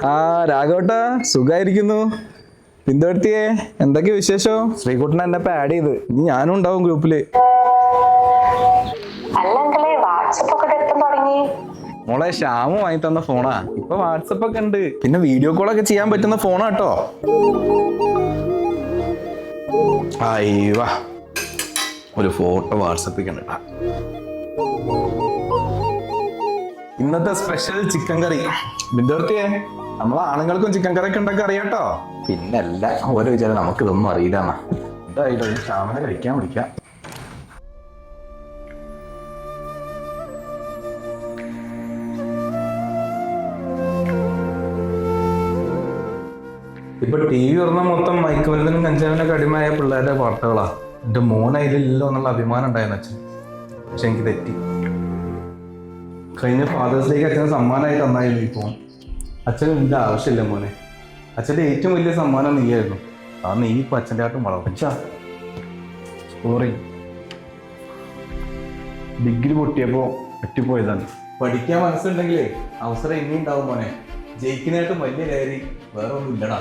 ആ രാഘവട്ടാ സുഖായിരിക്കുന്നു. പിന്തുടർത്തിയേ എന്തൊക്കെ വിശേഷം? ശ്രീകുട്ടൻ എന്നെ ഇപ്പൊ ആഡ് ചെയ്ത്, ഇനി ഞാനും ഉണ്ടാവും ഗ്രൂപ്പില്. മോളെ ശ്യാമു വാങ്ങി തന്ന ഫോണാ. ഇപ്പൊ വാട്സപ്പ് ഒക്കെ ഉണ്ട്, പിന്നെ വീഡിയോ കോൾ ഒക്കെ ചെയ്യാൻ പറ്റുന്ന ഫോണാ കേട്ടോ. അയ്യവാ ഒരു ഫോട്ടോ വാട്സപ്പിൽ കണ്ടിട്ടാ. ഇന്നത്തെ സ്പെഷ്യൽ ചിക്കൻ കറി. ബിന്ദുർത്തിയെ നമ്മളെ ആണുങ്ങൾക്കും ചിക്കൻ കറി ഒക്കെ ഉണ്ടാക്കി അറിയാട്ടോ. പിന്നല്ല ഓരോ വിചാരം നമുക്ക് ഇതൊന്നും അറിയില്ലെന്നാ. എന്തായാലും ശ്യാമനെ കഴിക്കാൻ വിളിക്കാം. ഇപ്പൊ ടി വി തുറന്ന മൊത്തം മയക്കുമരുന്നിനും കഞ്ചാവിനൊക്കെ അടിമയായ പിള്ളേരുടെ വാർത്തകളാ. എന്റെ മോൻ അതിലില്ലോ എന്നുള്ള അഭിമാനം ഉണ്ടായിരുന്നു അച്ഛൻ. പക്ഷെ എനിക്ക് തെറ്റി. കഴിഞ്ഞ ഫാദേഴ്സ് ഡേക്ക് അച്ഛന് സമ്മാനമായി തന്നായിരുന്നു ഈ ഫോൺ. അച്ഛന് ഇതിന്റെ ആവശ്യമില്ല മോനെ. അച്ഛന്റെ ഏറ്റവും വലിയ സമ്മാനം നീയായിരുന്നു. ആ നീ ഇപ്പൊ അച്ഛൻ്റെ ആട്ടും വളർന്നു. അച്ഛാ സോറി, ഡിഗ്രി പൊട്ടിയപ്പോ പറ്റിപ്പോയതാണ്. പഠിക്കാൻ മനസ്സുണ്ടെങ്കിലേ അവസരം ഇനി ഉണ്ടാവും മോനെ. ജയിക്കുന്നതായിട്ടും വലിയ കാര്യം വേറെ ഒന്നും ഇല്ലടാ.